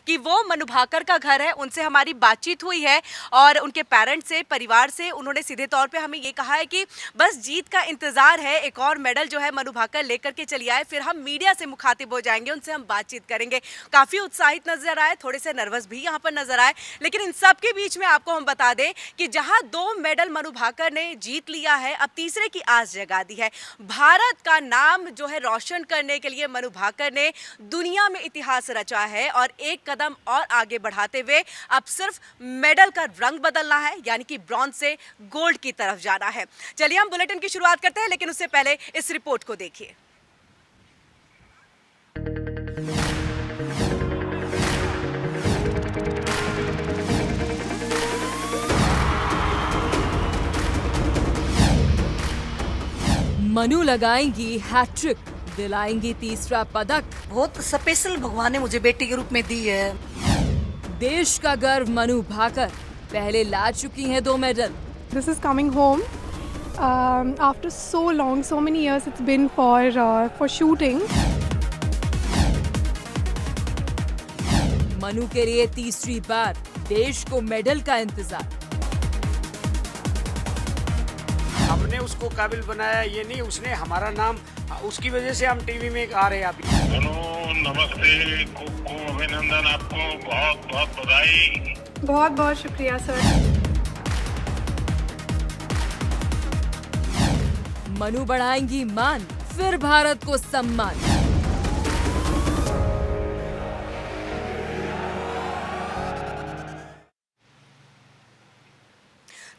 कि वो मनु भाकर का घर है, उनसे हमारी बातचीत हुई है और उनके पेरेंट्स से, परिवार से उन्होंने सीधे तौर पे हमें ये कहा है कि बस जीत का इंतजार है, एक और मेडल जो है मनु भाकर लेकर के चली आए, फिर हम मीडिया से मुखातिब हो जाएंगे, उनसे हम बातचीत करेंगे। काफ़ी उत्साहित नजर आए, थोड़े से नर्वस भी यहाँ पर नजर आए, लेकिन इन सब के बीच में आपको हम बता दें कि जहाँ 2 मेडल मनु भाकर ने जीत लिया है, अब तीसरे की आस जगा दी है। भारत का नाम जो है रोशन करने के लिए मनु भाकर ने दुनिया में इतिहास रचा है और एक कदम और आगे बढ़ाते हुए अब सिर्फ मेडल का रंग बदलना है, यानी कि ब्रॉन्ज से गोल्ड की तरफ जाना है। चलिए हम बुलेटिन की शुरुआत करते हैं, लेकिन उससे पहले इस रिपोर्ट को देखिए। मनु लगाएंगी हैट्रिक, दिलाएंगी तीसरा पदक। बहुत स्पेशल भगवान ने मुझे बेटी के रूप में दी है। देश का गर्व मनु भाकर पहले ला चुकी हैं 2 medal. This is coming home after so long, so many years it's been for shooting. Manu के लिए तीसरी बार देश को मेडल का इंतजार। हमने उसको काबिल बनाया, ये नहीं उसने हमारा नाम, उसकी वजह से हम टीवी में आ रहे हैं अभी। नमस्ते, खूब अभिनंदन, आपको बहुत बहुत बधाई। बहुत बहुत शुक्रिया सर। मनु बढ़ाएंगी मान, फिर भारत को सम्मान।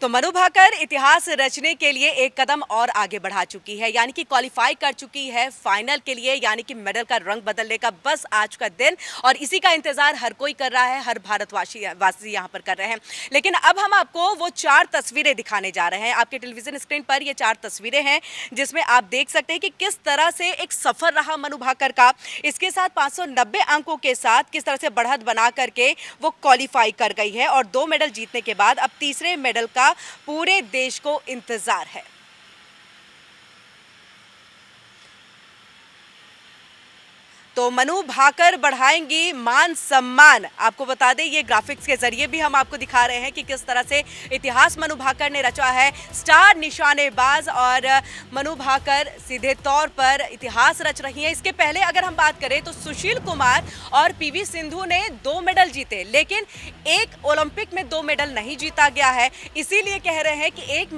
तो मनु भाकर इतिहास रचने के लिए एक कदम और आगे बढ़ा चुकी है, यानी कि क्वालिफाई कर चुकी है फाइनल के लिए, यानी कि मेडल का रंग बदलने का बस आज का दिन, और इसी का इंतजार हर कोई कर रहा है, हर भारतवासी यहाँ पर कर रहे हैं। लेकिन अब हम आपको वो 4 तस्वीरें दिखाने जा रहे हैं। आपके टेलीविजन स्क्रीन पर ये 4 तस्वीरें हैं, जिसमें आप देख सकते हैं कि किस तरह से एक सफर रहा मनु भाकर का। इसके साथ 590 अंकों के साथ किस तरह से बढ़त बना करके वो क्वालिफाई कर गई है, और 2 मेडल जीतने के बाद अब तीसरे मेडल का पूरे देश को इंतजार है। तो मनु भाकर बढ़ाएंगी मान सम्मान। आपको बता दें, ये ग्राफिक्स के जरिए भी हम आपको दिखा रहे हैं कि किस तरह से इतिहास मनु भाकर ने रचा है। स्टार निशानेबाज और मनु भाकर सीधे तौर पर इतिहास रच रही हैं। इसके पहले अगर हम बात करें तो सुशील कुमार और पीवी सिंधु ने 2 मेडल जीते, लेकिन एक ओलंपिक में 2 मेडल नहीं जीता गया है। इसीलिए कह रहे हैं कि एक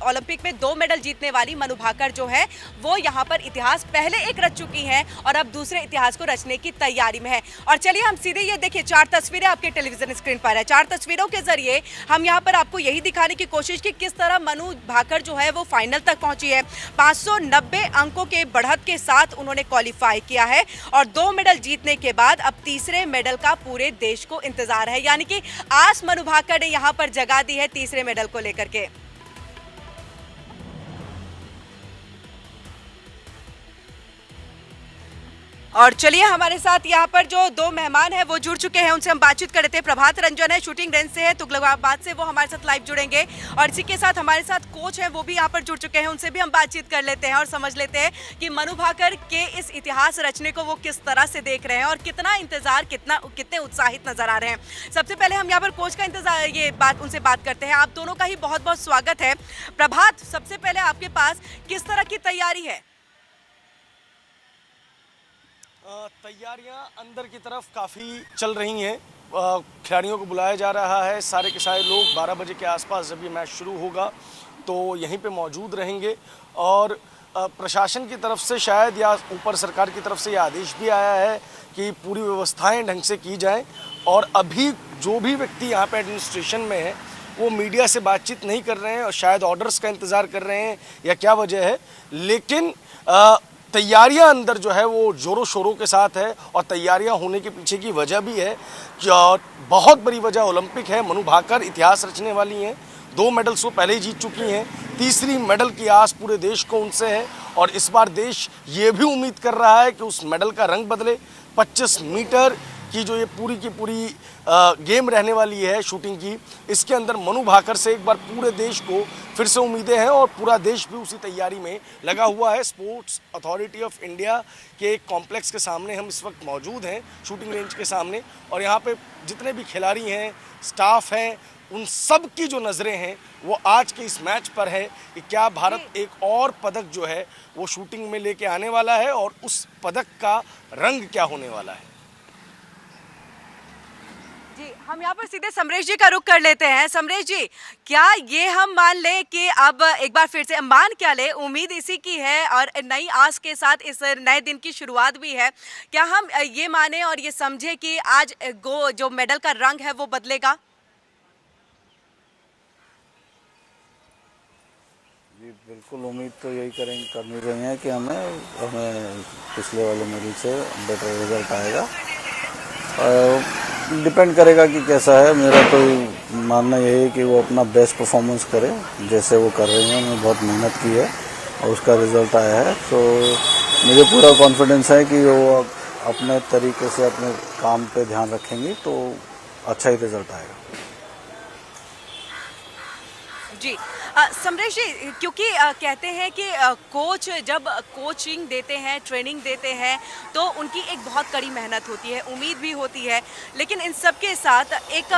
ओलंपिक में 2 मेडल जीतने वाली मनु भाकर जो है वो यहाँ पर इतिहास पहले एक रच चुकी हैं और अब दूसरे इतिहास को रचने की तैयारी में है। और चलिए हम सीधे ये देखिए, 4 तस्वीरें आपके टेलीविजन स्क्रीन पर है। 4 तस्वीरों के जरिए हम यहाँ पर आपको यही दिखाने की कोशिश की किस तरह मनु भाकर जो है वो फाइनल तक पहुंची है। 590 अंकों के बढ़त के साथ उन्होंने क्वालिफाई किया है और 2 मेडल जीतने के बाद अब तीसरे मेडल का पूरे देश को इंतजार है, यानी कि आस मनु भाकर ने यहाँ पर जगा दी है तीसरे मेडल को लेकर के। और चलिए हमारे साथ यहाँ पर जो 2 मेहमान हैं वो जुड़ चुके हैं, उनसे हम बातचीत कर रहे थे। प्रभात रंजन है, शूटिंग रेंज से है, तुगलकाबाद से, वो हमारे साथ लाइव जुड़ेंगे। और इसी के साथ हमारे साथ कोच हैं, वो भी यहाँ पर जुड़ चुके हैं, उनसे भी हम बातचीत कर लेते हैं और समझ लेते हैं कि मनु भाकर के इस इतिहास रचने को वो किस तरह से देख रहे हैं और कितना इंतजार, कितने उत्साहित नजर आ रहे हैं। सबसे पहले हम यहाँ पर कोच का इंतजार उनसे बात करते हैं। आप दोनों का ही बहुत बहुत स्वागत है। प्रभात, सबसे पहले आपके पास किस तरह की तैयारी है? तैयारियां अंदर की तरफ काफ़ी चल रही हैं। खिलाड़ियों को बुलाया जा रहा है, सारे के सारे लोग 12 बजे के आसपास जब ये मैच शुरू होगा तो यहीं पे मौजूद रहेंगे। और प्रशासन की तरफ से शायद या ऊपर सरकार की तरफ से ये आदेश भी आया है कि पूरी व्यवस्थाएं ढंग से की जाएं। और अभी जो भी व्यक्ति यहाँ पे एडमिनिस्ट्रेशन में है वो मीडिया से बातचीत नहीं कर रहे हैं और शायद ऑर्डर्स का इंतज़ार कर रहे हैं या क्या वजह है, लेकिन तैयारियां अंदर जो है वो जोरों शोरों के साथ है। और तैयारियां होने के पीछे की वजह भी है कि बहुत बड़ी वजह ओलंपिक है। मनु भाकर इतिहास रचने वाली हैं, 2 मेडल्स वो पहले ही जीत चुकी हैं, तीसरी मेडल की आस पूरे देश को उनसे है। और इस बार देश ये भी उम्मीद कर रहा है कि उस मेडल का रंग बदले। 25 मीटर की जो ये पूरी की पूरी गेम रहने वाली है शूटिंग की, इसके अंदर मनु भाकर से एक बार पूरे देश को फिर से उम्मीदें हैं और पूरा देश भी उसी तैयारी में लगा हुआ है। स्पोर्ट्स अथॉरिटी ऑफ इंडिया के एक कॉम्प्लेक्स के सामने हम इस वक्त मौजूद हैं, शूटिंग रेंज के सामने, और यहाँ पे जितने भी खिलाड़ी हैं, स्टाफ हैं, उन सब की जो नज़रें हैं वो आज के इस मैच पर है कि क्या भारत एक और पदक जो है वो शूटिंग में लेके आने वाला है और उस पदक का रंग क्या होने वाला है। जी, हम यहाँ पर सीधे समरेश जी का रुख कर लेते हैं। समरेश जी, क्या ये हम मान ले कि अब एक बार फिर से मान क्या ले, उम्मीद इसी की है और नई आस के साथ इस नए दिन की शुरुआत भी है, क्या हम ये माने और ये समझे कि आज जो मेडल का रंग है वो बदलेगा? जी बिल्कुल, उम्मीद तो यही करनी रही है कि हमें पिछले वाले मेडल से बेटर रिजल्ट आएगा। डिपेंड करेगा कि कैसा है। मेरा तो मानना यही है कि वो अपना बेस्ट परफॉर्मेंस करे, जैसे वो कर रही हैं। उन्होंने बहुत मेहनत की है और उसका रिजल्ट आया है, तो मुझे पूरा कॉन्फिडेंस है कि वो अपने तरीके से अपने काम पे ध्यान रखेंगी तो अच्छा ही रिजल्ट आएगा। जी, समरेश जी, क्योंकि कहते हैं कि कोच जब कोचिंग देते हैं, ट्रेनिंग देते हैं, तो उनकी एक बहुत कड़ी मेहनत होती है, उम्मीद भी होती है, लेकिन इन सब के साथ एक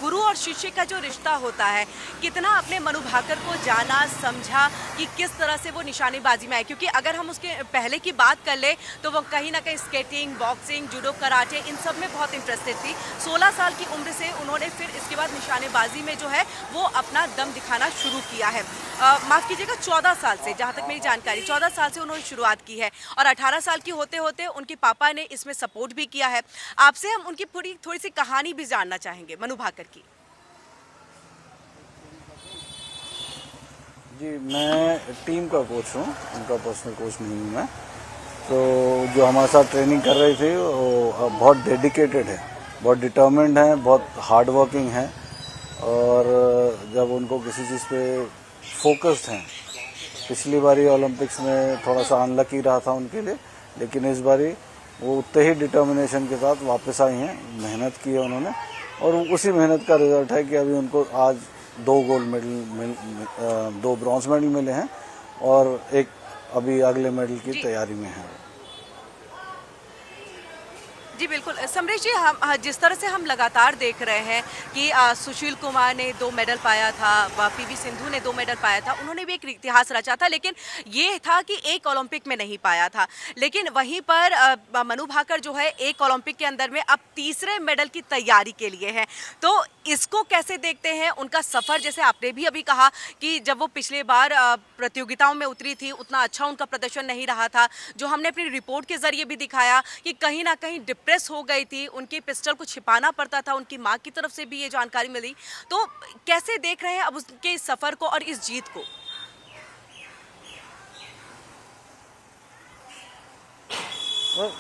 गुरु और शिष्य का जो रिश्ता होता है, कितना अपने मनु भाकर को जाना, समझा कि किस तरह से वो निशानेबाजी में आए। क्योंकि अगर हम उसके पहले की बात कर ले तो वो कहीं ना कहीं स्केटिंग, बॉक्सिंग, जूडो, कराटे, इन सब में बहुत इंटरेस्टेड थी। 16 साल की उम्र से उन्होंने फिर इसके बाद निशानेबाजी में जो है वो अपना दम दिखाना शुरू किया है। माफ़ कीजिएगा, 14 साल से, जहाँ तक मेरी जानकारी, 14 साल से उन्होंने शुरुआत की है और 18 साल की होते होते उनके पापा ने इसमें सपोर्ट भी किया है। आपसे हम उनकी थोड़ी सी कहानी भी जानना चाहेंगे मनु भाकर की। जी, मैं टीम का कोच हूँ, उनका पर्सनल कोच नहीं हूँ मैं। तो जो हमारे साथ ट्रेनिंग कर रही थी वो बहुत डेडिकेटेड है, बहुत डिटर्मिन्ड है, बहुत हार्ड वर्किंग है और जब उनको किसी चीज़ पे फोकस्ड हैं। पिछली बारी ओलंपिक्स में थोड़ा सा अनलकी रहा था उनके लिए, लेकिन इस बारी वो उतने ही डिटर्मिनेशन के साथ वापस आई हैं, मेहनत की है उन्होंने और उसी मेहनत का रिजल्ट है कि अभी उनको आज 2 गोल्ड मेडल 2 ब्रॉन्ज मेडल मिले हैं और एक अभी अगले मेडल की तैयारी में है। जी बिल्कुल समरेश जी, हम जिस तरह से हम लगातार देख रहे हैं कि सुशील कुमार ने 2 मेडल पाया था, पीवी सिंधु ने 2 मेडल पाया था, उन्होंने भी एक इतिहास रचा था, लेकिन ये था कि एक ओलंपिक में नहीं पाया था। लेकिन वहीं पर मनु भाकर जो है एक ओलंपिक के अंदर में अब तीसरे मेडल की तैयारी के लिए है। तो इसको कैसे देखते हैं, उनका सफ़र? जैसे आपने भी अभी कहा कि जब वो पिछले बार प्रतियोगिताओं में उतरी थी उतना अच्छा उनका प्रदर्शन नहीं रहा था, जो हमने अपनी रिपोर्ट के जरिए भी दिखाया कि कहीं ना कहीं डिप्रेस हो गई थी, उनके पिस्टल को छिपाना पड़ता था, उनकी माँ की तरफ से भी ये जानकारी मिली। तो कैसे देख रहे हैं अब उसके इस सफ़र को और इस जीत को?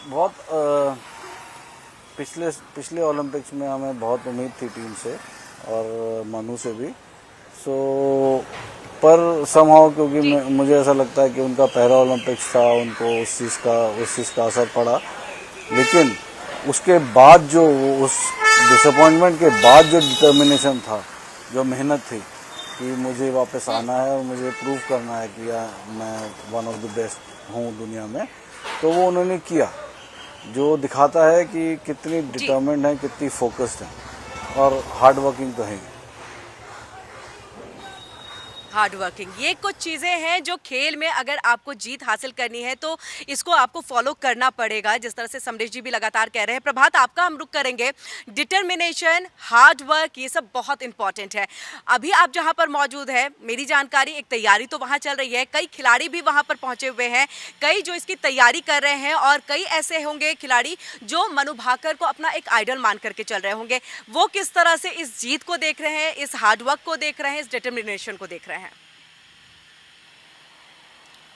बहुत पिछले ओलंपिक्स में हमें बहुत उम्मीद थी टीम से और मनु से भी। पर समहाउ क्योंकि मुझे ऐसा लगता है कि उनका पहला ओलंपिक्स था, उनको उस चीज़ का असर पड़ा। लेकिन उसके बाद जो उस डिसअपॉइंटमेंट के बाद जो डिटर्मिनेशन था, जो मेहनत थी कि मुझे वापस आना है और मुझे प्रूव करना है कि मैं वन ऑफ द बेस्ट हूँ दुनिया में, तो वो उन्होंने किया, जो दिखाता है कि कितनी डिटर्मिन्ड है, कितनी फोकस्ड है और हार्ड वर्किंग तो है। हार्ड वर्किंग, ये कुछ चीज़ें हैं जो खेल में अगर आपको जीत हासिल करनी है तो इसको आपको फॉलो करना पड़ेगा, जिस तरह से समरेश जी भी लगातार कह रहे हैं। प्रभात, आपका हम रुख करेंगे। डिटर्मिनेशन, हार्ड वर्क, ये सब बहुत इंपॉर्टेंट है। अभी आप जहां पर मौजूद है, मेरी जानकारी एक तैयारी तो वहां चल रही है, कई खिलाड़ी भी वहां पर पहुंचे हुए हैं, कई जो इसकी तैयारी कर रहे हैं और कई ऐसे होंगे खिलाड़ी जो मनु भाकर को अपना एक आइडल मान करके चल रहे होंगे। वो किस तरह से इस जीत को देख रहे हैं, इस हार्ड वर्क को देख रहे हैं, इस डिटर्मिनेशन को देख रहे हैं?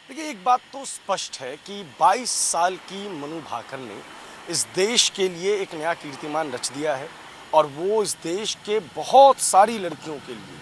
देखिए, एक बात तो स्पष्ट है कि 22 साल की मनु भाकर ने इस देश के लिए एक नया कीर्तिमान रच दिया है और वो इस देश के बहुत सारी लड़कियों के लिए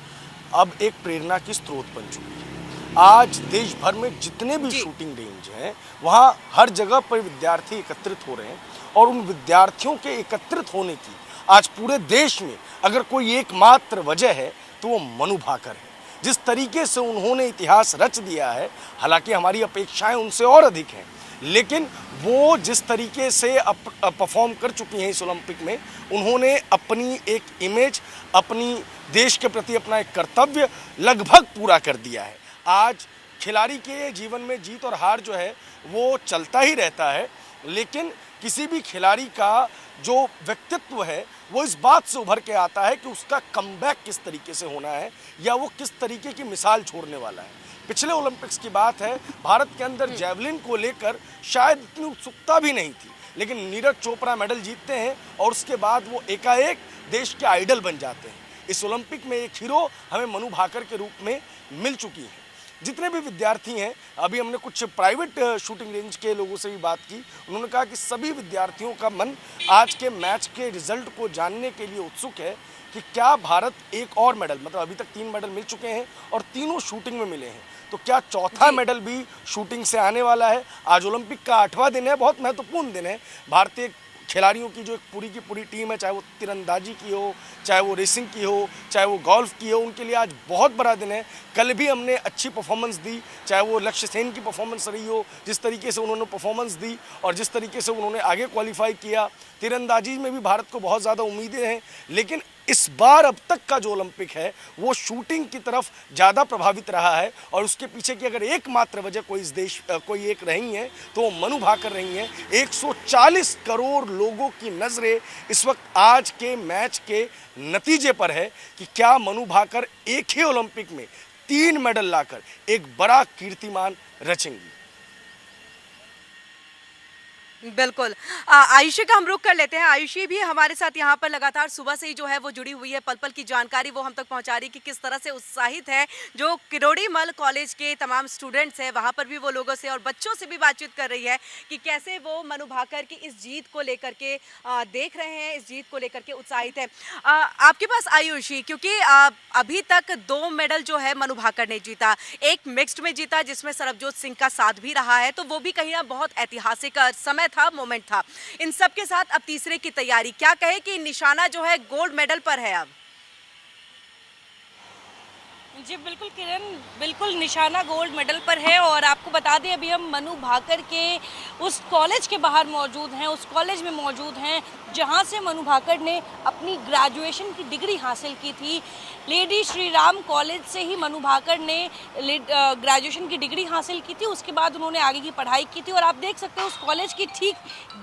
अब एक प्रेरणा की स्रोत बन चुकी है। आज देश भर में जितने भी शूटिंग रेंज हैं, वहाँ हर जगह पर विद्यार्थी एकत्रित हो रहे हैं और उन विद्यार्थियों के एकत्रित होने की आज पूरे देश में अगर कोई एकमात्र वजह है तो वो मनु भाकर है। जिस तरीके से उन्होंने इतिहास रच दिया है, हालांकि हमारी अपेक्षाएं उनसे और अधिक हैं, लेकिन वो जिस तरीके से परफॉर्म कर चुकी हैं इस ओलंपिक में, उन्होंने अपनी एक इमेज, अपनी देश के प्रति अपना एक कर्तव्य लगभग पूरा कर दिया है। आज खिलाड़ी के जीवन में जीत और हार जो है वो चलता ही रहता है, लेकिन किसी भी खिलाड़ी का जो व्यक्तित्व है वो इस बात से उभर के आता है कि उसका कमबैक किस तरीके से होना है या वो किस तरीके की मिसाल छोड़ने वाला है। पिछले ओलंपिक्स की बात है, भारत के अंदर जैवलिन को लेकर शायद इतनी उत्सुकता भी नहीं थी, लेकिन नीरज चोपड़ा मेडल जीतते हैं और उसके बाद वो एकाएक देश के आइडल बन जाते हैं। इस ओलंपिक में एक हीरो हमें मनु भाकर के रूप में मिल चुकी है। जितने भी विद्यार्थी हैं, अभी हमने कुछ प्राइवेट शूटिंग रेंज के लोगों से भी बात की, उन्होंने कहा कि सभी विद्यार्थियों का मन आज के मैच के रिजल्ट को जानने के लिए उत्सुक है कि क्या भारत एक और मेडल, मतलब अभी तक 3 मेडल मिल चुके हैं और तीनों शूटिंग में मिले हैं, तो क्या चौथा मेडल भी शूटिंग से आने वाला है। आज ओलंपिक का 8वां दिन है, बहुत महत्वपूर्ण दिन है। भारतीय खिलाड़ियों की जो एक पूरी टीम है, चाहे वो तीरंदाजी की हो, चाहे वो रेसिंग की हो, चाहे वो गोल्फ की हो, उनके लिए आज बहुत बड़ा दिन है। कल भी हमने अच्छी परफॉर्मेंस दी, चाहे वो लक्ष्य सेन की परफॉर्मेंस रही हो, जिस तरीके से उन्होंने परफॉर्मेंस दी और जिस तरीके से उन्होंने आगे क्वालिफाई किया। तीरंदाजी में भी भारत को बहुत ज़्यादा उम्मीदें हैं, लेकिन इस बार अब तक का जो ओलंपिक है वो शूटिंग की तरफ ज़्यादा प्रभावित रहा है और उसके पीछे की अगर एकमात्र वजह कोई एक रही है तो वो मनु भाकर रही हैं। 140 करोड़ लोगों की नज़रें इस वक्त आज के मैच के नतीजे पर है कि क्या मनु भाकर एक ही ओलंपिक में 3 मेडल लाकर एक बड़ा कीर्तिमान रचेंगी। बिल्कुल। आयुषी का हम रुख कर लेते हैं। आयुषी भी हमारे साथ यहाँ पर लगातार सुबह से ही जो है वो जुड़ी हुई है, पल पल की जानकारी वो हम तक पहुँचा रही कि किस तरह से उत्साहित है जो किरोड़ीमल कॉलेज के तमाम स्टूडेंट्स हैं, वहाँ पर भी वो लोगों से और बच्चों से भी बातचीत कर रही है कि कैसे वो मनु भाकर की इस जीत को लेकर के देख रहे हैं, इस जीत को लेकर के उत्साहित है। आपके पास आयुषी, क्योंकि अभी तक 2 मेडल जो है मनु भाकर ने जीता, एक मिक्स्ड में जीता जिसमें सरबजोत सिंह का साथ भी रहा है, तो वो भी कहीं ना बहुत ऐतिहासिक समय था, मोमेंट था। इन सब के साथ अब तीसरे की तैयारी, क्या कहे कि निशाना जो है गोल्ड मेडल पर है अब? जी बिल्कुल किरण, बिल्कुल निशाना गोल्ड मेडल पर है। और आपको बता दें अभी हम मनु भाकर के उस कॉलेज के बाहर मौजूद हैं, उस कॉलेज में मौजूद हैं जहां से मनु भाकर ने अपनी ग्रेजुएशन की डिग्री हासिल की थी। लेडी श्री राम कॉलेज से ही मनु भाकर ने ग्रेजुएशन की डिग्री हासिल की थी, उसके बाद उन्होंने आगे की पढ़ाई की थी। और आप देख सकते हैं उस कॉलेज की ठीक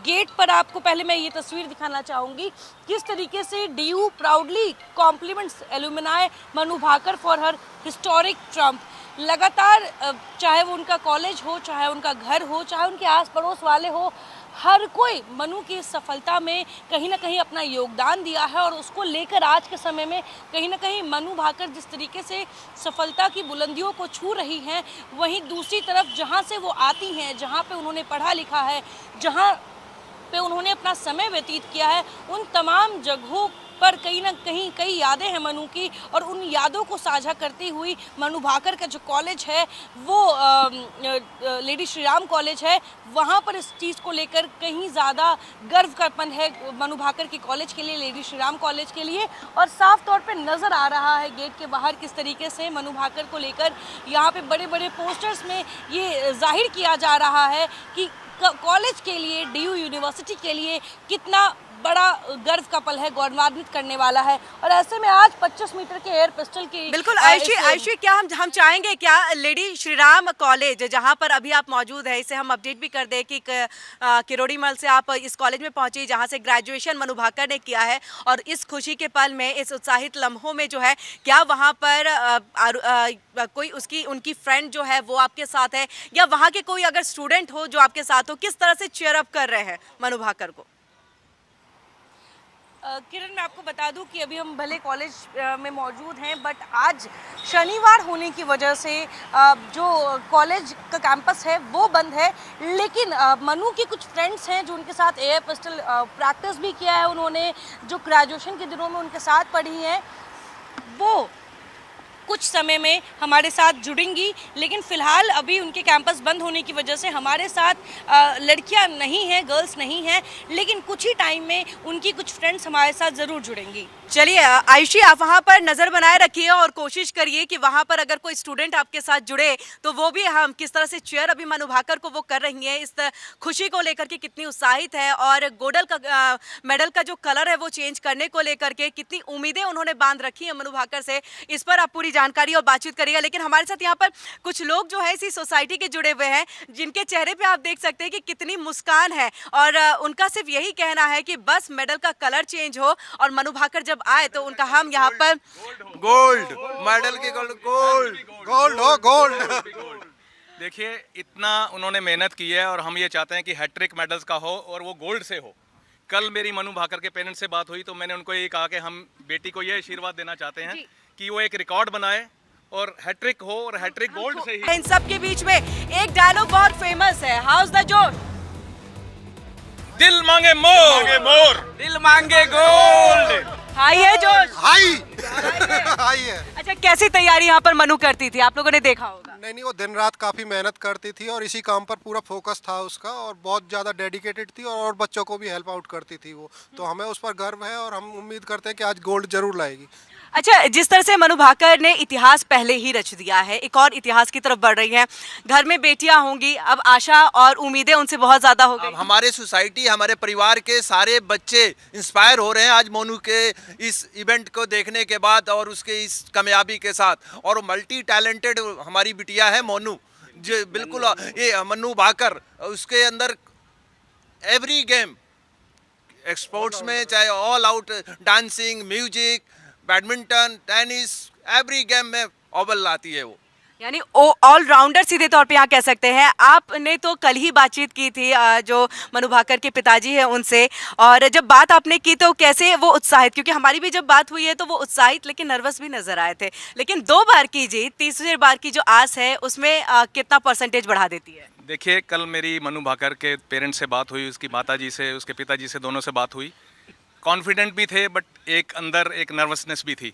गेट पर, आपको पहले मैं ये तस्वीर दिखाना चाहूँगी किस तरीके से DU proudly compliments alumni Manu Bhaker for her historic triumph. लगातार चाहे वो उनका कॉलेज हो, चाहे उनका घर हो, चाहे उनके आस पड़ोस वाले हो, हर कोई मनु की इस सफलता में कहीं ना कहीं अपना योगदान दिया है। और उसको लेकर आज के समय में कहीं ना कहीं मनु भाकर जिस तरीके से सफलता की बुलंदियों को छू रही हैं, वहीं दूसरी तरफ जहां से वो आती हैं, जहां पे उन्होंने पढ़ा लिखा है, जहां पे उन्होंने अपना समय व्यतीत किया है, उन तमाम जगहों पर कहीं ना कहीं कई यादें हैं मनु की। और उन यादों को साझा करती हुई मनु भाकर का जो कॉलेज है वो लेडी श्री राम कॉलेज है, वहाँ पर इस चीज़ को लेकर कहीं ज़्यादा गर्व का पन है मनु भाकर के कॉलेज के लिए, लेडी श्री राम कॉलेज के लिए। और साफ तौर पे नज़र आ रहा है गेट के बाहर किस तरीके से मनु भाकर को लेकर यहाँ पे बड़े बड़े पोस्टर्स में ये जाहिर किया जा रहा है कि कॉलेज के लिए, DU यूनिवर्सिटी के लिए कितना बड़ा गर्व का पल है, गौरवान्वित करने वाला है। और ऐसे में आज 25 मीटर के एयर पिस्टल की बिल्कुल आयुषी क्या हम चाहेंगे क्या लेडी श्री राम कॉलेज जहां पर अभी आप मौजूद है, इसे हम अपडेट भी कर दें कि किरोड़ीमल से आप इस कॉलेज में पहुंची जहां से ग्रेजुएशन मनु भाकर ने किया है, और इस खुशी के पल में, इस उत्साहित लम्हों में जो है क्या वहां पर कोई उनकी फ्रेंड जो है वो आपके साथ है, या वहां के कोई अगर स्टूडेंट हो जो आपके साथ हो, किस तरह से चीयर अप कर रहे हैं मनु भाकर को? किरण, मैं आपको बता दूं कि अभी हम भले कॉलेज में मौजूद हैं, बट आज शनिवार होने की वजह से जो कॉलेज का कैंपस है वो बंद है। लेकिन मनु की कुछ फ्रेंड्स हैं जो उनके साथ एयर पिस्टल प्रैक्टिस भी किया है उन्होंने, जो ग्रेजुएशन के दिनों में उनके साथ पढ़ी हैं, वो कुछ समय में हमारे साथ जुड़ेंगी, लेकिन फ़िलहाल अभी उनके कैंपस बंद होने की वजह से हमारे साथ लड़कियां नहीं हैं, गर्ल्स नहीं हैं, लेकिन कुछ ही टाइम में उनकी कुछ फ्रेंड्स हमारे साथ ज़रूर जुड़ेंगी। चलिए आयुषी, आप वहाँ पर नज़र बनाए रखिए और कोशिश करिए कि वहाँ पर अगर कोई स्टूडेंट आपके साथ जुड़े तो वो भी, हम किस तरह से चेयर अभी मनु भाकर को वो कर रही हैं, इस खुशी को लेकर के कितनी उत्साहित है, और मेडल का जो कलर है वो चेंज करने को लेकर के कितनी उम्मीदें उन्होंने बांध रखी है मनु भाकर से, इस पर आप पूरी जानकारी और बातचीत करिएगा। लेकिन हमारे साथ यहाँ पर कुछ लोग जो है इसी सोसाइटी के जुड़े हुए हैं, जिनके चेहरे पे आप देख सकते हैं कि कितनी मुस्कान है, और उनका सिर्फ यही कहना है कि बस मेडल का कलर चेंज हो और मनु भाकर जब आए तो उनका हम यहाँ पर गोल्ड मेडल की गोल्ड हो गोल्ड। देखिए, इतना उन्होंने मेहनत की है और हम ये चाहते हैं कि हैट्रिक मेडल्स का हो और वो गोल्ड से हो। कल मेरी मनु भाकर के पेरेंट्स से बात हुई तो मैंने उनको ये कहा कि हम बेटी को ये आशीर्वाद देना चाहते हैं कि वो एक रिकॉर्ड बनाए और हैट्रिक हो, और हैट्रिक गोल्ड से ही। इन सब के बीच में एक डायलॉग बहुत फेमस है, हाउस द जोश, दिल मांगे मोर, दिल मांगे गोल्ड। हाई है जोश, हाई है। अच्छा, कैसी तैयारी यहाँ पर मनु करती थी, आप लोगों ने देखा होगा? नहीं, वो दिन रात काफ़ी मेहनत करती थी और इसी काम पर पूरा फोकस था उसका, और बहुत ज़्यादा डेडिकेटेड थी और बच्चों को भी हेल्प आउट करती थी वो। तो हमें उस पर गर्व है और हम उम्मीद करते हैं कि आज गोल्ड जरूर लाएगी। अच्छा, जिस तरह से मनु भाकर ने इतिहास पहले ही रच दिया है, एक और इतिहास की तरफ बढ़ रही हैं, घर में बेटियां होंगी, अब आशा और उम्मीदें उनसे बहुत ज़्यादा हो गई। हमारे सोसाइटी, हमारे परिवार के सारे बच्चे इंस्पायर हो रहे हैं आज मोनू के इस इवेंट को देखने के बाद और उसके इस कामयाबी के साथ। और मल्टी टैलेंटेड हमारी बिटिया है मोनू, जो बिल्कुल ये मनु भाकर, उसके अंदर एवरी गेम स्पोर्ट्स में, चाहे all out dancing, music, badminton, tennis, every game में अव्वल लाती है वो। यानी ऑलराउंडर सीधे तौर पे यहाँ कह सकते हैं। आपने तो कल ही बातचीत की थी जो मनु भाकर के पिताजी हैं उनसे, और जब बात आपने की तो कैसे वो उत्साहित, क्योंकि हमारी भी जब बात हुई है तो वो उत्साहित लेकिन नर्वस भी नजर आए थे, लेकिन 2 बार की जीत, तीसरी बार की जो आस है उसमें कितना परसेंटेज बढ़ा देती है? देखिए, कल मेरी मनु भाकर के पेरेंट्स से बात हुई, उसकी माताजी से, उसके पिताजी से, दोनों से बात हुई। कॉन्फिडेंट भी थे बट एक अंदर एक नर्वसनेस भी थी।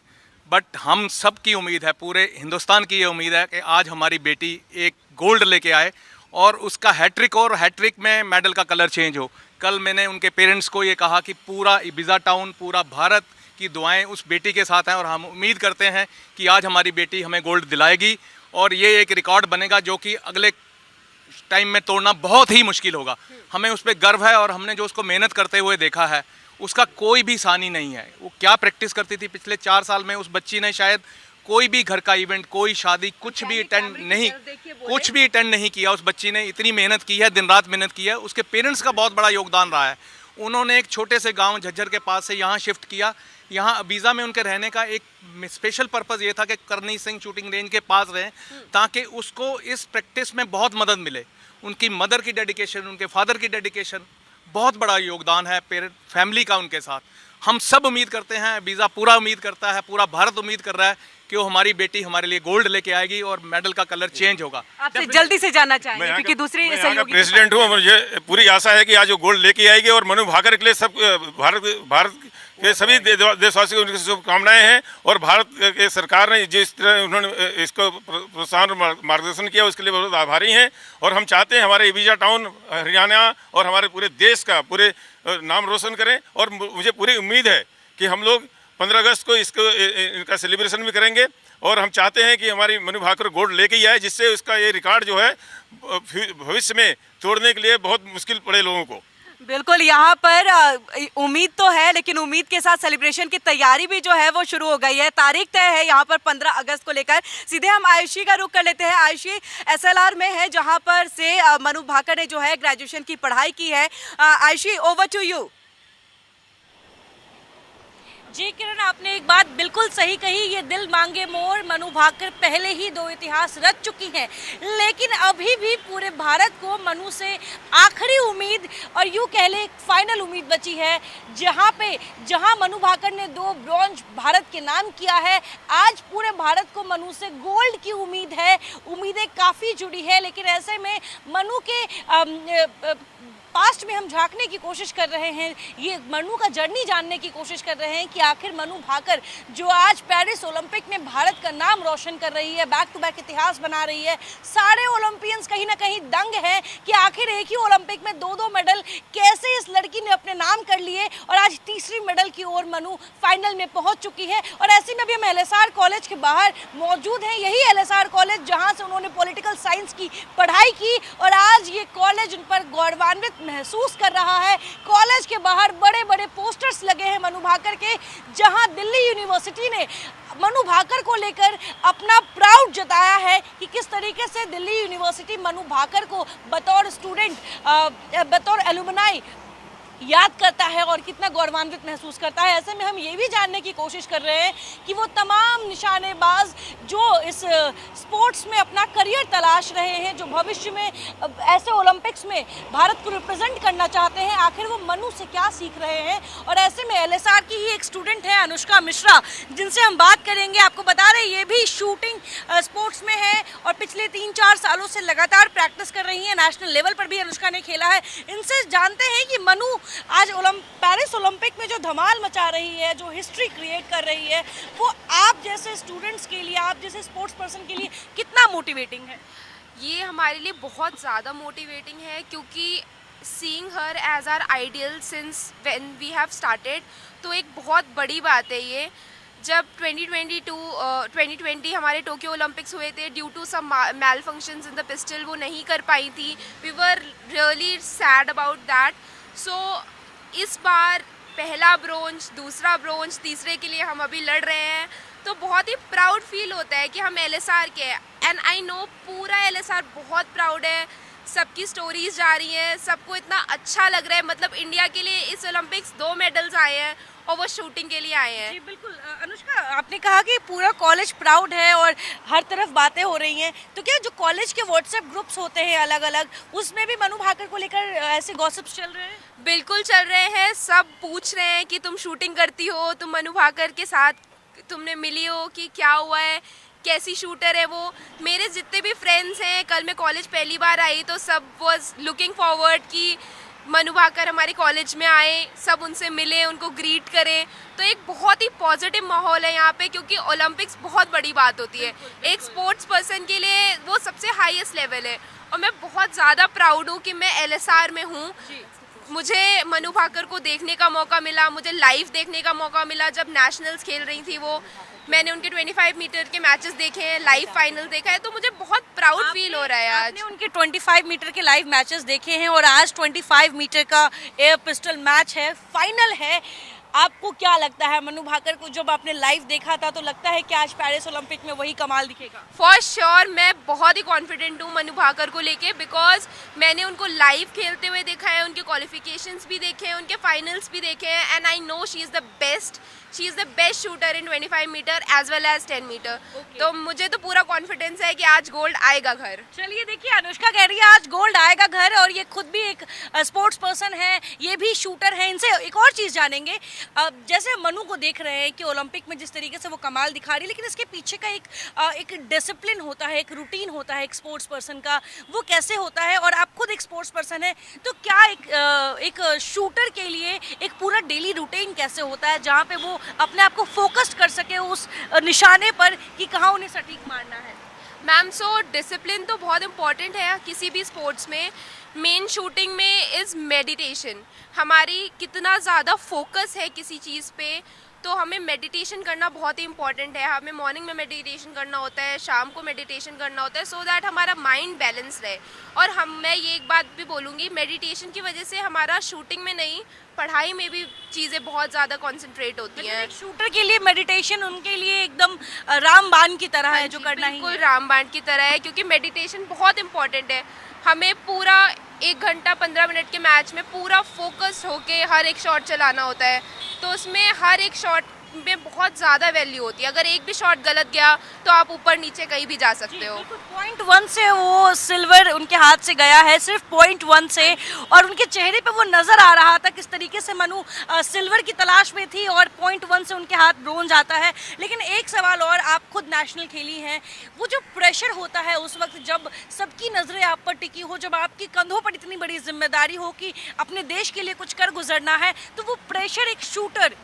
बट हम सब की उम्मीद है, पूरे हिंदुस्तान की ये उम्मीद है कि आज हमारी बेटी एक गोल्ड लेके आए और उसका हैट्रिक हो और हैट्रिक में मेडल का कलर चेंज हो। कल मैंने उनके पेरेंट्स को ये कहा कि पूरा इबिजा टाउन, पूरा भारत की दुआएं उस बेटी के साथ हैं और हम उम्मीद करते हैं कि आज हमारी बेटी हमें गोल्ड दिलाएगी और ये एक रिकॉर्ड बनेगा जो कि अगले टाइम में तोड़ना बहुत ही मुश्किल होगा। हमें उस पर गर्व है और हमने जो उसको मेहनत करते हुए देखा है उसका कोई भी सानी नहीं है। वो क्या प्रैक्टिस करती थी पिछले 4 साल में, उस बच्ची ने शायद कोई भी घर का इवेंट, कोई शादी, कुछ भी अटेंड नहीं किया। उस बच्ची ने इतनी मेहनत की है, दिन रात मेहनत की है। उसके पेरेंट्स का बहुत बड़ा योगदान रहा है। उन्होंने एक छोटे से गांव झज्जर के पास से यहाँ शिफ्ट किया। यहाँ अबीज़ा में उनके रहने का एक स्पेशल पर्पज़ ये था कि करनी सिंह शूटिंग रेंज के पास रहें ताकि उसको इस प्रैक्टिस में बहुत मदद मिले। उनकी मदर की डेडिकेशन, उनके फादर की डेडिकेशन, बहुत बड़ा योगदान है पेरेंट फैमिली का उनके साथ। हम सब उम्मीद करते हैं, वीज़ा पूरा उम्मीद करता है, पूरा भारत उम्मीद कर रहा है कि वो हमारी बेटी हमारे लिए गोल्ड लेके आएगी और मेडल का कलर चेंज होगा। आपसे जल्दी से जानना चाहेंगे क्योंकि दूसरी सहयोगी प्रेसिडेंट हूँ, मुझे पूरी आशा है कि आज वो गोल्ड लेके आएगी और मनु भाकर के लिए सब भारत के सभी देशवासियों को उनकी शुभकामनाएं हैं। और भारत के सरकार ने जिस तरह उन्होंने इसको प्रोत्साहन मार्गदर्शन किया उसके लिए बहुत आभारी हैं। और हम चाहते हैं हमारे इबिजा टाउन, हरियाणा और हमारे पूरे देश का पूरे नाम रोशन करें। और मुझे पूरी उम्मीद है कि हम लोग 15 अगस्त को इनका सेलिब्रेशन भी करेंगे और हम चाहते हैं कि हमारी मनु भाकर गोल्ड लेके ही आए, जिससे उसका ये रिकॉर्ड जो है भविष्य में तोड़ने के लिए बहुत मुश्किल पड़े लोगों को। बिल्कुल, यहाँ पर उम्मीद तो है लेकिन उम्मीद के साथ सेलिब्रेशन की तैयारी भी जो है वो शुरू हो गई है। तारीख तय है यहाँ पर 15 अगस्त को लेकर। सीधे हम आयुषी का रुख कर लेते हैं। आयुषी SLR में है जहाँ पर से मनु भाकर ने जो है ग्रेजुएशन की पढ़ाई की है। Ayushi, over to you. जी किरण, आपने एक बात बिल्कुल सही कही। ये दिल मांगे मोर मनु भाकर पहले ही 2 इतिहास रच चुकी हैं, लेकिन अभी भी पूरे भारत को मनु से आखिरी उम्मीद और यूँ कह ले फाइनल उम्मीद बची है, जहां मनु भाकर ने 2 ब्रॉन्ज भारत के नाम किया है। आज पूरे भारत को मनु से गोल्ड की उम्मीद है। उम्मीदें काफ़ी जुड़ी है, लेकिन ऐसे में मनु के पास्ट में हम झांकने की कोशिश कर रहे हैं, ये मनु का जर्नी जानने की कोशिश कर रहे हैं कि आखिर मनु भाकर जो आज पेरिस ओलंपिक में भारत का नाम रोशन कर रही है, बैक टू बैक इतिहास बना रही है, सारे ओलंपियंस कहीं ना कहीं दंग है कि आखिर एक ही ओलंपिक में दो मेडल कैसे इस लड़की ने अपने नाम कर लिए और आज तीसरी मेडल की ओर मनु फाइनल में पहुंच चुकी है। और ऐसे में भी हम LSR कॉलेज के बाहर मौजूद हैं, यही LSR कॉलेज जहां से उन्होंने पॉलिटिकल साइंस की पढ़ाई की और आज ये कॉलेज उन पर गौरवान्वित महसूस कर रहा है। कॉलेज के बाहर बड़े बड़े पोस्टर्स लगे हैं मनु भाकर के, जहां दिल्ली यूनिवर्सिटी ने मनु भाकर को लेकर अपना प्राउड जताया है कि किस तरीके से दिल्ली यूनिवर्सिटी मनु भाकर को बतौर स्टूडेंट, बतौर एलुमनाई याद करता है और कितना गौरवान्वित महसूस करता है। ऐसे में हम ये भी जानने की कोशिश कर रहे हैं कि वो तमाम निशानेबाज जो इस स्पोर्ट्स में अपना करियर तलाश रहे हैं, जो भविष्य में ऐसे ओलंपिक्स में भारत को रिप्रेजेंट करना चाहते हैं, आखिर वो मनु से क्या सीख रहे हैं। और ऐसे में LSR की ही एक स्टूडेंट है अनुष्का मिश्रा, जिनसे हम बात करेंगे। आपको बता रहे ये भी शूटिंग स्पोर्ट्स में है और पिछले 3-4 सालों से लगातार प्रैक्टिस कर रही है। नेशनल लेवल पर भी अनुष्का ने खेला है। इनसे जानते हैं कि मनु आज पेरिस ओलंपिक में जो धमाल मचा रही है, जो हिस्ट्री क्रिएट कर रही है, वो आप जैसे स्टूडेंट्स के लिए, आप जैसे स्पोर्ट्स पर्सन के लिए कितना मोटिवेटिंग है? ये हमारे लिए बहुत ज़्यादा मोटिवेटिंग है, क्योंकि seeing her age are ideal since when we have started, तो एक बहुत बड़ी बात है ये। जब 2020 हमारे टोक्यो ओलंपिक्स हुए थे, due to some malfunctions in the pistol वो नहीं कर पाई थी। We were really sad about that. So इस बार पहला ब्रोंज, दूसरा ब्रोंज, तीसरे के लिए हम अभी लड़ रहे हैं, तो बहुत ही प्राउड फील होता है कि हम LSR के हैं। एंड आई नो पूरा LSR बहुत प्राउड है, सबकी स्टोरीज जा रही हैं, सबको इतना अच्छा लग रहा है। मतलब इंडिया के लिए इस ओलंपिक्स 2 मेडल्स आए हैं और वो शूटिंग के लिए आए हैं। जी बिल्कुल। अनुष्का, आपने कहा कि पूरा कॉलेज प्राउड है और हर तरफ बातें हो रही हैं, तो क्या जो कॉलेज के व्हाट्सएप ग्रुप्स होते हैं अलग अलग, उसमें भी मनु भाकर को लेकर ऐसे गॉसिप्स चल रहे हैं? बिल्कुल चल रहे हैं। सब पूछ रहे हैं कि तुम शूटिंग करती हो, तुम मनु भाकर के साथ तुमने मिली हो, कि क्या हुआ है, कैसी शूटर है वो। मेरे जितने भी फ्रेंड्स हैं, कल मैं कॉलेज पहली बार आई तो सब वाज लुकिंग फॉरवर्ड कि मनु भाकर हमारे कॉलेज में आए, सब उनसे मिले, उनको ग्रीट करें। तो एक बहुत ही पॉजिटिव माहौल है यहाँ पे, क्योंकि ओलंपिक्स बहुत बड़ी बात होती है एक स्पोर्ट्स पर्सन के लिए, वो सबसे हाईएस्ट लेवल है। और मैं बहुत ज़्यादा प्राउड हूँ कि मैं LSR में हूँ। मुझे मनु भाकर को देखने का मौका मिला, मुझे लाइव देखने का मौका मिला जब नेशनल्स खेल रही थी वो। मैंने उनके 25 मीटर के मैचेस देखे हैं, लाइव फाइनल देखा है, तो मुझे बहुत प्राउड फील हो रहा है आज। आपने उनके 25 मीटर के लाइव मैचेस देखे हैं और आज 25 मीटर का एयर पिस्टल मैच है, फाइनल है। आपको क्या लगता है मनु भाकर को जब आपने लाइव देखा था, तो लगता है कि आज पेरिस ओलंपिक में वही कमाल दिखेगा? फॉर श्योर मैं बहुत ही कॉन्फिडेंट हूँ मनु भाकर को लेके, बिकॉज मैंने उनको लाइव खेलते हुए देखा है, उनके क्वालिफिकेशंस भी देखे हैं, उनके फाइनल्स भी देखे हैं। And I know she is the best shooter in 25 metre as well as 10 metre. तो मुझे तो पूरा कॉन्फिडेंस है कि आज गोल्ड आएगा घर। चलिए देखिए, अनुष्का कह रही है आज गोल्ड आएगा घर, और ये खुद भी एक स्पोर्ट्स पर्सन है, ये भी शूटर है। इनसे एक और चीज़ जानेंगे। जैसे मनु को देख रहे हैं कि ओलंपिक में जिस तरीके से वो कमाल दिखा रही है, लेकिन इसके पीछे का एक डिसिप्लिन होता है, एक रूटीन होता है एक स्पोर्ट्स पर्सन का, वो कैसे होता है? और आप खुद एक स्पोर्ट्स पर्सन है, तो क्या एक शूटर के लिए एक पूरा डेली रूटीन कैसे होता है, जहाँ पे वो अपने आप को फोकस्ड कर सके उस निशाने पर कि कहाँ उन्हें सटीक मारना है? मैम, सो डिसिप्लिन तो बहुत इम्पॉर्टेंट है किसी भी स्पोर्ट्स में। मेन शूटिंग में इज़ मेडिटेशन। हमारी कितना ज़्यादा फोकस है किसी चीज़ पे, तो हमें मेडिटेशन करना बहुत ही इंपॉर्टेंट है। हमें मॉर्निंग में मेडिटेशन करना होता है, शाम को मेडिटेशन करना होता है, सो दैट हमारा माइंड बैलेंस रहे। और मैं ये एक बात भी बोलूँगी, मेडिटेशन की वजह से हमारा शूटिंग में नहीं, पढ़ाई में भी चीज़ें बहुत ज़्यादा कंसंट्रेट होती हैं। एक शूटर के लिए मेडिटेशन उनके लिए एकदम रामबाण की तरह है, जो करना ही बिल्कुल रामबाण की तरह है, क्योंकि मेडिटेशन बहुत इंपॉर्टेंट है। हमें पूरा 1 घंटा 15 मिनट के मैच में पूरा फोकस होके हर एक शॉट चलाना होता है, तो उसमें हर एक शॉट में बहुत ज़्यादा वैल्यू होती है। अगर एक भी शॉट गलत गया तो आप ऊपर नीचे कहीं भी जा सकते हो। पॉइंट 1 से वो सिल्वर उनके हाथ से गया है, सिर्फ पॉइंट 1 से, और उनके चेहरे पे वो नजर आ रहा था किस तरीके से मनु सिल्वर की तलाश में थी और पॉइंट 1 से उनके हाथ ब्रोंज आता है। लेकिन एक सवाल और, आप खुद नेशनल खेली हैं, वो जो प्रेशर होता है उस वक्त जब सबकी नजरें आप पर टिकी हो, जब आपके कंधों पर इतनी बड़ी जिम्मेदारी हो कि अपने देश के लिए कुछ कर गुजरना है, तो वो प्रेशर एक शूटर,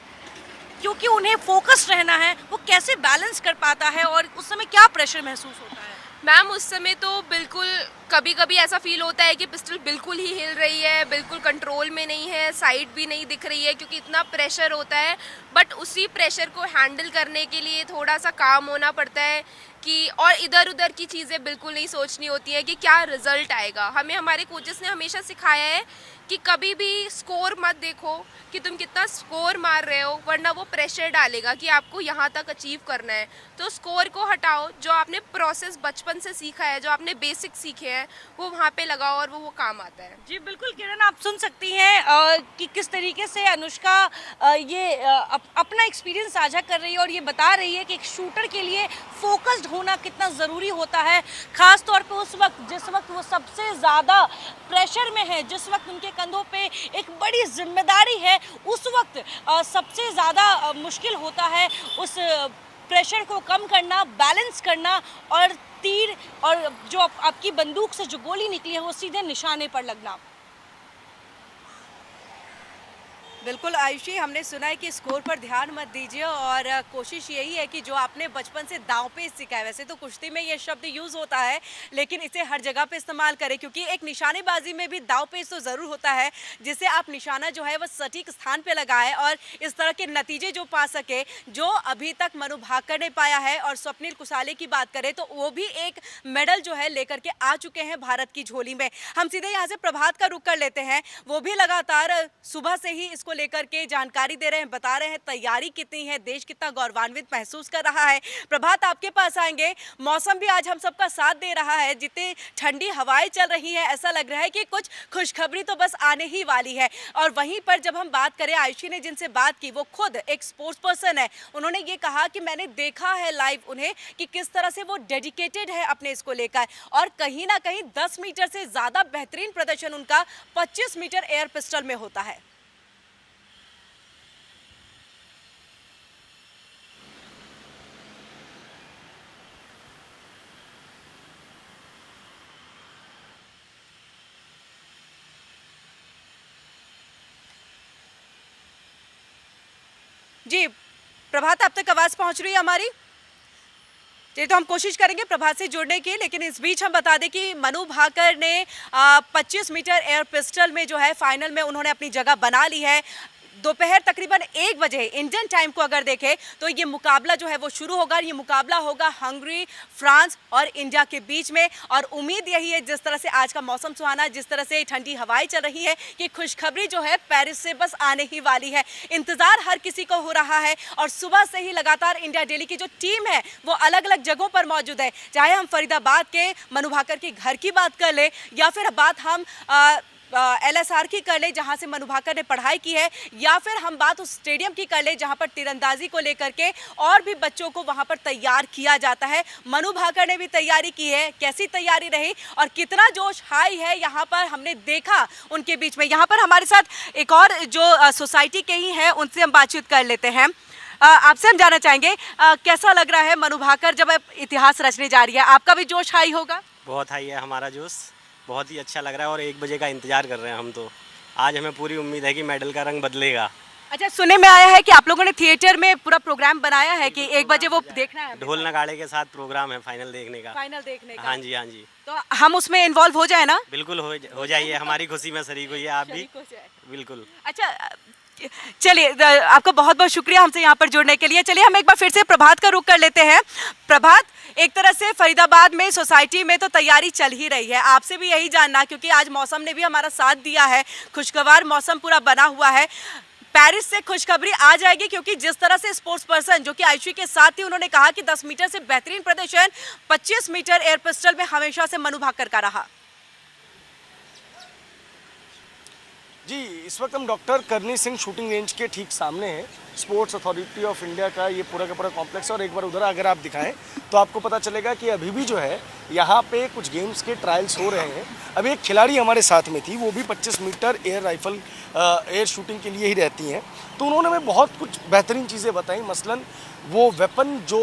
क्योंकि उन्हें फोकस रहना है, वो कैसे बैलेंस कर पाता है और उस समय क्या प्रेशर महसूस होता है? मैम उस समय तो बिल्कुल कभी कभी ऐसा फील होता है कि पिस्टल बिल्कुल ही हिल रही है, बिल्कुल कंट्रोल में नहीं है, साइड भी नहीं दिख रही है, क्योंकि इतना प्रेशर होता है। बट उसी प्रेशर को हैंडल करने के लिए थोड़ा सा काम होना पड़ता है कि, और इधर उधर की चीज़ें बिल्कुल नहीं सोचनी होती है कि क्या रिजल्ट आएगा। हमें हमारे कोचेस ने हमेशा सिखाया है कि कभी भी स्कोर मत देखो कि तुम कितना स्कोर मार रहे हो, वरना वो प्रेशर डालेगा कि आपको यहाँ तक अचीव करना है। तो स्कोर को हटाओ, जो आपने प्रोसेस बचपन से सीखा है, जो आपने बेसिक सीखे हैं, वो वहाँ पे लगाओ और वो काम आता है। जी बिल्कुल किरण, आप सुन सकती हैं कि किस तरीके से अनुष्का अपना एक्सपीरियंस साझा कर रही है और ये बता रही है कि एक शूटर के लिए फोकस्ड होना कितना ज़रूरी होता है, ख़ास तौर पे उस वक्त जिस वक्त वो सबसे ज़्यादा प्रेशर में है, जिस वक्त उनके कंधों पे एक बड़ी जिम्मेदारी है, उस वक्त सबसे ज़्यादा मुश्किल होता है उस प्रेशर को कम करना, बैलेंस करना और तीर और जो आपकी बंदूक से जो गोली निकली है वो सीधे निशाने पर लगना। बिल्कुल आयुषी, हमने सुना है कि स्कोर पर ध्यान मत दीजिए और कोशिश यही है कि जो आपने बचपन से दांवपेच सीखा है, वैसे तो कुश्ती में ये शब्द यूज़ होता है लेकिन इसे हर जगह पे इस्तेमाल करें, क्योंकि एक निशानेबाजी में भी दांवपेच तो ज़रूर होता है जिससे आप निशाना जो है वह सटीक स्थान पे लगाएं और इस तरह के नतीजे जो पा सके, जो अभी तक मनु भाकर ने पाया है। और स्वप्निल कुसाले की बात करें तो वो भी एक मेडल जो है लेकर के आ चुके हैं भारत की झोली में। हम सीधे यहाँ से प्रभात का रुख कर लेते हैं, वो भी लगातार सुबह से ही इसको लेकर के जानकारी दे रहे हैं, बता रहे हैं तैयारी कितनी है, देश कितना गौरवान्वित महसूस कर रहा है। प्रभात, आपके पास आएंगे। मौसम भी आज हम सबका साथ दे रहा है, जितनी ठंडी हवाएं चल रही हैं, ऐसा लग रहा है कि कुछ खुशखबरी तो बस आने ही वाली है। और वहीं पर जब हम बात करें, आयुषी ने जिनसे बात की वो खुद एक स्पोर्ट्स पर्सन है, उन्होंने ये कहा कि मैंने देखा है लाइव उन्हें कि किस तरह से वो डेडिकेटेड है अपने इसको लेकर, और कहीं ना कहीं 10 मीटर से ज़्यादा बेहतरीन प्रदर्शन उनका 25 मीटर एयर पिस्टल में होता है। जी प्रभात, आप तक आवाज़ पहुंच रही है हमारी? जी, तो हम कोशिश करेंगे प्रभात से जुड़ने की, लेकिन इस बीच हम बता दें कि मनु भाकर ने 25 मीटर एयर पिस्टल में जो है फाइनल में उन्होंने अपनी जगह बना ली है। दोपहर तकरीबन 1 बजे इंडियन टाइम को अगर देखें तो ये मुकाबला जो है वो शुरू होगा। ये मुकाबला होगा हंगरी, फ्रांस और इंडिया के बीच में, और उम्मीद यही है जिस तरह से आज का मौसम सुहाना, जिस तरह से ठंडी हवाएं चल रही है, कि खुशखबरी जो है पेरिस से बस आने ही वाली है। इंतज़ार हर किसी को हो रहा है और सुबह से ही लगातार इंडिया डेली की जो टीम है वो अलग अलग जगहों पर मौजूद है। चाहे हम फरीदाबाद के मनु भाकर के घर की बात कर ले, या फिर बात हम LSR की कर ले जहां से मनु भाकर ने पढ़ाई की है, या फिर हम बात उस स्टेडियम की कर ले जहां पर तीरंदाजी को लेकर के और भी बच्चों को वहां पर तैयार किया जाता है। मनु भाकर ने भी तैयारी की है, कैसी तैयारी रही और कितना जोश हाई है यहाँ पर हमने देखा उनके बीच में। यहाँ पर हमारे साथ एक और जो सोसाइटी के ही हैं उनसे हम बातचीत कर लेते हैं। आपसे हम जानना चाहेंगे कैसा लग रहा है मनु भाकर जब इतिहास रचने जा रही है? आपका भी जोश हाई होगा? बहुत हाई है हमारा जोश, बहुत ही अच्छा लग रहा है और 1 बजे का इंतजार कर रहे हैं हम। तो आज हमें पूरी उम्मीद है कि मेडल का रंग बदलेगा। अच्छा, सुनने में आया है कि आप लोगों ने थिएटर में पूरा प्रोग्राम बनाया है कि 1 बजे वो देखना है। ढोल नगाड़े के साथ प्रोग्राम है फाइनल देखने का। फाइनल देखने का? हाँ जी, हाँ जी। तो हम उसमें इन्वॉल्व हो जाए ना? बिल्कुल हो जाइए, हमारी खुशी में शरीक होइए आप भी। बिल्कुल। अच्छा चलिए, आपका बहुत बहुत शुक्रिया हमसे यहाँ पर जुड़ने के लिए। चलिए हम एक बार फिर से प्रभात का रुख कर लेते हैं। प्रभात, एक तरह से फरीदाबाद में सोसाइटी में तो तैयारी चल ही रही है, आपसे भी यही जानना, क्योंकि आज मौसम ने भी हमारा साथ दिया है, खुशगवार मौसम पूरा बना हुआ है। पेरिस से खुशखबरी आ जाएगी, क्योंकि जिस तरह से स्पोर्ट्स पर्सन जो कि आयुषी के साथ थी, उन्होंने कहा कि 10 मीटर से बेहतरीन प्रदर्शन 25 मीटर एयर पिस्टल में हमेशा से मनु भाकर का रहा। जी, इस वक्त हम डॉक्टर करनी सिंह शूटिंग रेंज के ठीक सामने हैं। स्पोर्ट्स अथॉरिटी ऑफ इंडिया का ये पूरा का पूरा कॉम्प्लेक्स है और एक बार उधर अगर आप दिखाएं तो आपको पता चलेगा कि अभी भी जो है यहाँ पे कुछ गेम्स के ट्रायल्स हो रहे हैं। अभी एक खिलाड़ी हमारे साथ में थी, वो भी 25 metre air rifle air shooting के लिए ही रहती हैं, तो उन्होंने हमें बहुत कुछ बेहतरीन चीज़ें बताई। मसलन वो वेपन जो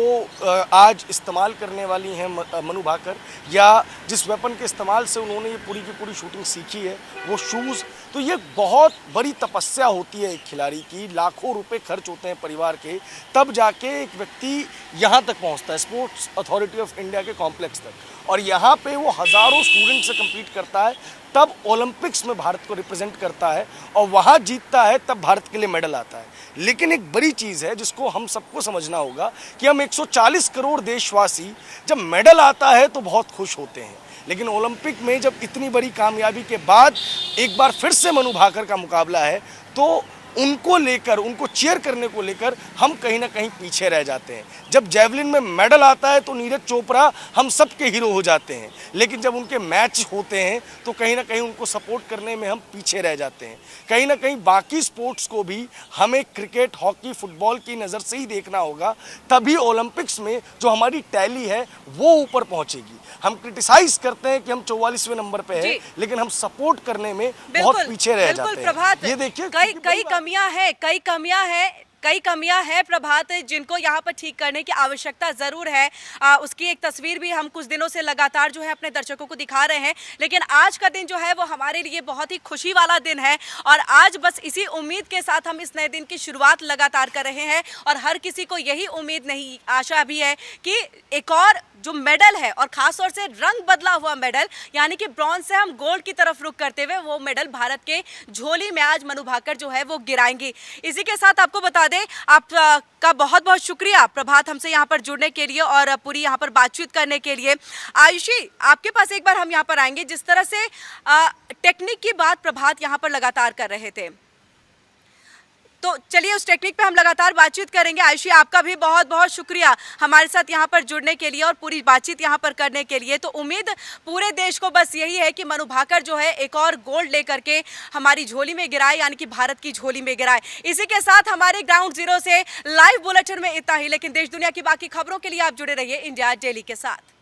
आज इस्तेमाल करने वाली हैं मनु भाकर, या जिस वेपन के इस्तेमाल से उन्होंने ये पूरी की पूरी शूटिंग सीखी है, वो शूज़, तो ये बहुत बड़ी तपस्या होती है एक खिलाड़ी की। लाखों रुपए खर्च होते हैं परिवार के, तब जाके एक व्यक्ति यहाँ तक पहुँचता है, स्पोर्ट्स अथॉरिटी ऑफ इंडिया के कॉम्प्लेक्स तक, और यहाँ पे वो हज़ारों स्टूडेंट से कम्पीट करता है, तब ओलंपिक्स में भारत को रिप्रेजेंट करता है और वहाँ जीतता है, तब भारत के लिए मेडल आता है। लेकिन एक बड़ी चीज़ है जिसको हम सबको समझना होगा कि हम 140 करोड़ देशवासी जब मेडल आता है तो बहुत खुश होते हैं, लेकिन ओलंपिक में जब इतनी बड़ी कामयाबी के बाद एक बार फिर से मनु भाकर का मुकाबला है तो उनको लेकर, उनको चीयर करने को लेकर हम कहीं ना कहीं पीछे रह जाते हैं। जब जेवलिन में मेडल आता है तो नीरज चोपड़ा हम सब के हीरो हो जाते हैं, लेकिन जब उनके मैच होते हैं तो कहीं ना कहीं उनको सपोर्ट करने में हम पीछे रह जाते हैं। कहीं ना कहीं बाकी स्पोर्ट्स को भी हमें क्रिकेट, हॉकी, फुटबॉल की नज़र से ही देखना होगा, तभी ओलंपिक्स में जो हमारी टैली है वो ऊपर पहुँचेगी। हम क्रिटिसाइज करते हैं कि हम 44वें नंबर पे हैं, लेकिन हम सपोर्ट करने में बहुत पीछे रह जाते हैं। ये देखिए कई कमियां हैं प्रभात, जिनको यहाँ पर ठीक करने की आवश्यकता ज़रूर है। उसकी एक तस्वीर भी हम कुछ दिनों से लगातार जो है अपने दर्शकों को दिखा रहे हैं, लेकिन आज का दिन जो है वो हमारे लिए बहुत ही खुशी वाला दिन है और आज बस इसी उम्मीद के साथ हम इस नए दिन की शुरुआत लगातार कर रहे हैं और हर किसी को यही उम्मीद नहीं, आशा भी है कि एक और जो मेडल है और खास तौर से रंग बदला हुआ मेडल, यानी कि ब्रॉन्ज से हम गोल्ड की तरफ रुख करते हुए वो मेडल भारत के झोली में आज मनु भाकर जो है वो गिराएंगी। इसी के साथ आपको बता दें, आप का बहुत बहुत शुक्रिया प्रभात हमसे यहाँ पर जुड़ने के लिए और पूरी यहाँ पर बातचीत करने के लिए। आयुषी, आपके पास एक बार हम यहाँ पर आएंगे। जिस तरह से टेक्निक की बात प्रभात यहाँ पर लगातार कर रहे थे, तो चलिए उस टेक्निक पे हम लगातार बातचीत करेंगे। आयुषी, आपका भी बहुत बहुत शुक्रिया हमारे साथ यहाँ पर जुड़ने के लिए और पूरी बातचीत यहाँ पर करने के लिए। तो उम्मीद पूरे देश को बस यही है कि मनु भाकर जो है एक और गोल्ड लेकर के हमारी झोली में गिराए, यानी कि भारत की झोली में गिराए। इसी के साथ हमारे ग्राउंड जीरो से लाइव बुलेटिन में इतना ही, लेकिन देश दुनिया की बाकी खबरों के लिए आप जुड़े रहिए इंडिया डेली के साथ।